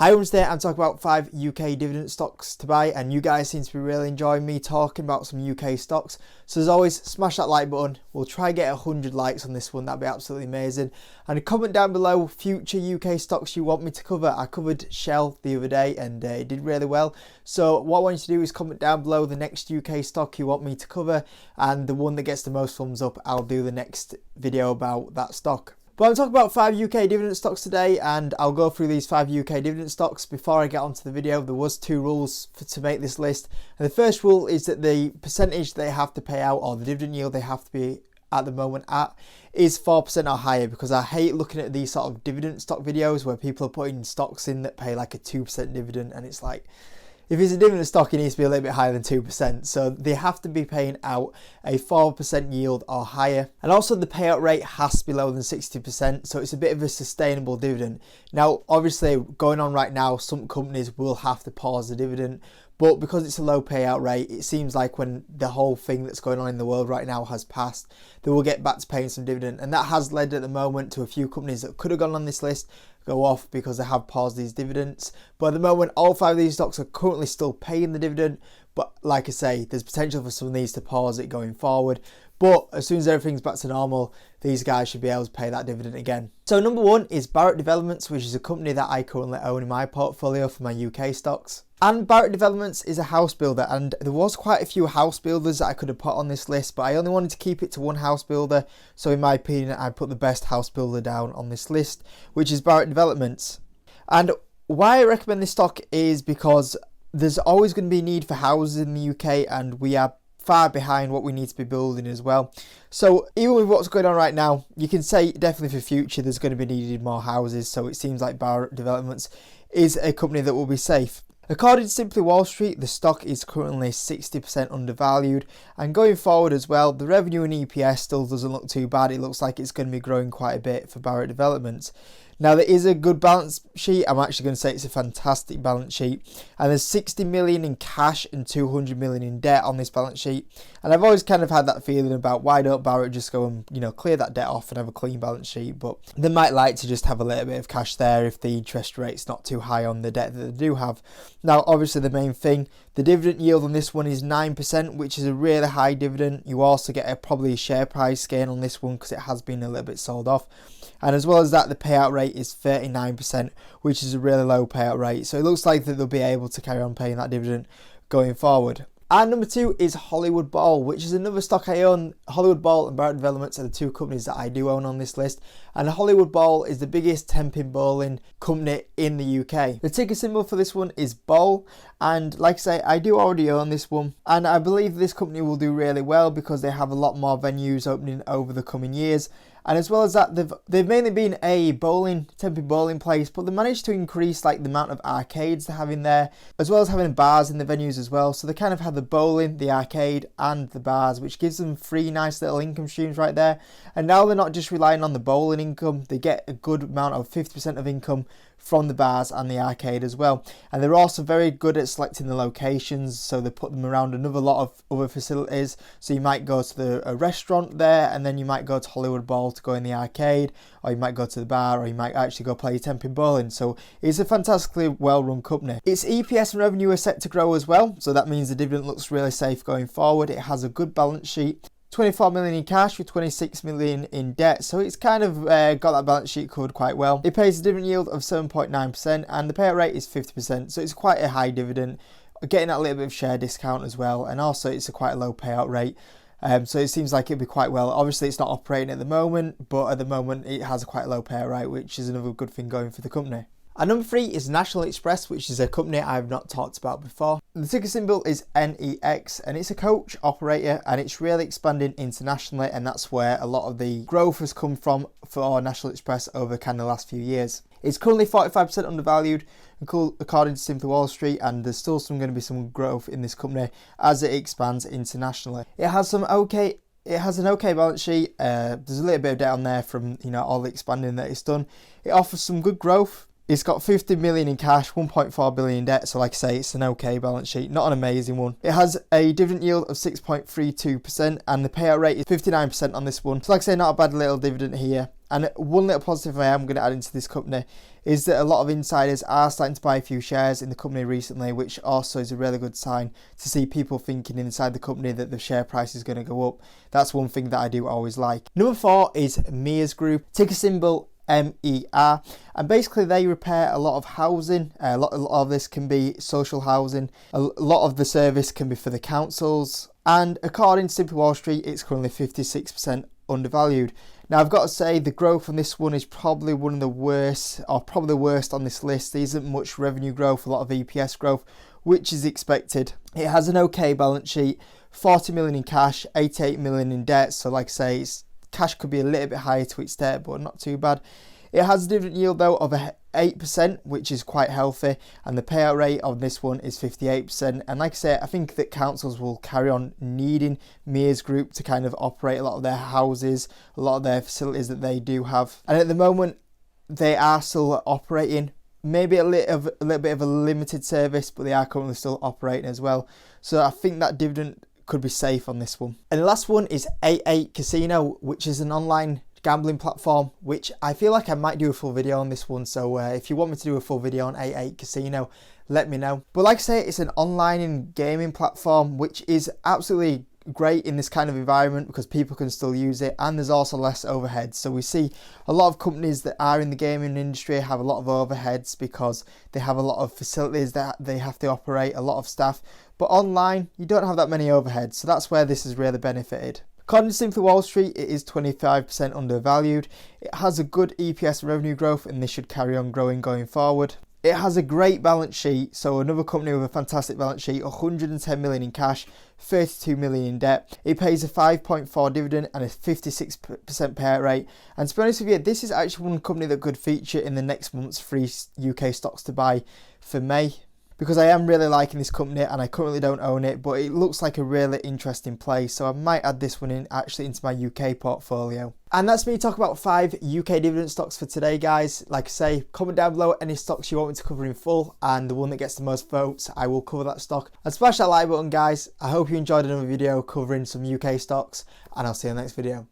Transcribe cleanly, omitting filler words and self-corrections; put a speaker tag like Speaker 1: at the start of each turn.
Speaker 1: Hi everyone, today I'm talking about 5 UK dividend stocks to buy, and you guys seem to be really enjoying me talking about some UK stocks. So as always, smash that like button. We'll try and get 100 likes on this one, that'd be absolutely amazing. And comment down below future UK stocks you want me to cover. I covered Shell the other day and it did really well. So what I want you to do is comment down below the next UK stock you want me to cover, and the one that gets the most thumbs up, I'll do the next video about that stock. But I'm talking about 5 UK dividend stocks today, and I'll go through these 5 UK dividend stocks. Before I get onto the video, there was 2 rules to make this list. And the first rule is that the percentage they have to pay out, or the dividend yield they have to be at the moment at, is 4% or higher, because I hate looking at these sort of dividend stock videos where people are putting stocks in that pay like a 2% dividend, and it's like, if it's a dividend stock, it needs to be a little bit higher than 2%. So they have to be paying out a 4% yield or higher. And also the payout rate has to be lower than 60%. So it's a bit of a sustainable dividend. Now, obviously going on right now, some companies will have to pause the dividend. But because it's a low payout rate, it seems like when the whole thing that's going on in the world right now has passed, they will get back to paying some dividend. And that has led at the moment to a few companies that could have gone on this list go off because they have paused these dividends. But at the moment, all 5 of these stocks are currently still paying the dividend. But like I say, there's potential for some of these to pause it going forward. But as soon as everything's back to normal, these guys should be able to pay that dividend again. So number 1 is Barrett Developments, which is a company that I currently own in my portfolio for my UK stocks. And Barrett Developments is a house builder, and there was quite a few house builders that I could have put on this list, but I only wanted to keep it to one house builder. So in my opinion, I put the best house builder down on this list, which is Barrett Developments. And why I recommend this stock is because there's always going to be a need for houses in the UK, and we are far behind what we need to be building as well. So even with what's going on right now, you can say definitely for future there's going to be needed more houses. So it seems like Barrett Developments is a company that will be safe. According to Simply Wall Street, the stock is currently 60% undervalued, and going forward as well, the revenue and EPS still doesn't look too bad. It looks like it's going to be growing quite a bit for Barrett Developments. Now, there is a good balance sheet. I'm actually going to say it's a fantastic balance sheet. And there's 60 million in cash and 200 million in debt on this balance sheet. And I've always kind of had that feeling about why don't Barrett just go and, clear that debt off and have a clean balance sheet. But they might like to just have a little bit of cash there if the interest rate's not too high on the debt that they do have. Now, obviously the main thing, the dividend yield on this one is 9%, which is a really high dividend. You also get probably a share price gain on this one because it has been a little bit sold off. And as well as that, the payout rate is 39%, which is a really low payout rate. So it looks like that they'll be able to carry on paying that dividend going forward. And number 2 is Hollywood Bowl, which is another stock I own. Hollywood Bowl and Barrett Developments are the 2 companies that I do own on this list. And Hollywood Bowl is the biggest 10-pin bowling company in the UK. The ticker symbol for this one is BOWL. And like I say, I do already own this one. And I believe this company will do really well because they have a lot more venues opening over the coming years. And as well as that, they've mainly been a 10-pin bowling place, but they managed to increase like the amount of arcades they have in there, as well as having bars in the venues as well. So they kind of have the bowling, the arcade, and the bars, which gives them 3 nice little income streams right there. And now they're not just relying on the bowling income; they get a good amount of 50% of income from the bars and the arcade as well. And they're also very good at selecting the locations, so they put them around another lot of other facilities. So you might go to a restaurant there, and then you might go to Hollywood Bowl to go in the arcade, or you might go to the bar, or you might actually go play 10-pin bowling. So it's a fantastically well-run company. Its EPS and revenue are set to grow as well, so that means the dividend looks really safe going forward. It has a good balance sheet. 24 million in cash with 26 million in debt, so it's kind of got that balance sheet covered quite well. It pays a dividend yield of 7.9% and the payout rate is 50%, so it's quite a high dividend, getting that little bit of share discount as well, and also it's quite a low payout rate. So it seems like it'd be quite well. Obviously it's not operating at the moment, but at the moment it has a quite low payout rate, which is another good thing going for the company. And number 3 is National Express, which is a company I've not talked about before. The ticker symbol is NEX, and it's a coach operator, and it's really expanding internationally, and that's where a lot of the growth has come from for National Express over kind of the last few years. It's currently 45% undervalued, according to Simply Wall Street, and there's still going to be some growth in this company as it expands internationally. It has an okay balance sheet. There's a little bit of debt on there from all the expanding that it's done. It offers some good growth. It's got 50 million in cash, 1.4 billion in debt, so like I say, it's an okay balance sheet, not an amazing one. It has a dividend yield of 6.32% and the payout rate is 59% on this one. So like I say, not a bad little dividend here. And one little positive I am going to add into this company is that a lot of insiders are starting to buy a few shares in the company recently, which also is a really good sign to see people thinking inside the company that the share price is going to go up. That's one thing that I do always like. Number 4 is Mears Group, ticker symbol MER, and basically they repair a lot of housing. A lot of this can be social housing. A lot of the service can be for the councils, and according to Simple Wall Street, it's currently 56% undervalued. Now I've got to say the growth on this one is probably one of the worst, or probably the worst on this list. There isn't much revenue growth, a lot of EPS growth, which is expected. It has an okay balance sheet, 40 million in cash, 88 million in debt. So like I say, cash could be a little bit higher to its debt, but not too bad. It has a dividend yield though of 8%, which is quite healthy, and the payout rate on this one is 58%. And like I say, I think that councils will carry on needing Mears Group to kind of operate a lot of their houses, a lot of their facilities that they do have. And at the moment, they are still operating, maybe a little bit of a limited service, but they are currently still operating as well. So I think that dividend could be safe on this one. And the last one is Tate Casino, which is an online gambling platform, which I feel like I might do a full video on this one. So if you want me to do a full video on Tate Casino, let me know. But like I say, it's an online gaming platform, which is absolutely great in this kind of environment because people can still use it, and there's also less overheads. So we see a lot of companies that are in the gaming industry have a lot of overheads because they have a lot of facilities that they have to operate, a lot of staff. But online, you don't have that many overheads, so that's where this has really benefited. According to Simple Wall Street, it is 25% undervalued. It has a good EPS revenue growth, and this should carry on growing going forward. It has a great balance sheet, so another company with a fantastic balance sheet, 110 million in cash, 32 million in debt. It pays a 5.4 dividend and a 56% payout rate. And to be honest with you, this is actually one company that could feature in the next month's free UK stocks to buy for May, because I am really liking this company and I currently don't own it, but it looks like a really interesting play, so I might add this one in actually into my UK portfolio. And that's me talking about 5 UK dividend stocks for today, guys. Like I say, comment down below any stocks you want me to cover in full, and the one that gets the most votes, I will cover that stock. And smash that like button, guys. I hope you enjoyed another video covering some UK stocks, and I'll see you in the next video.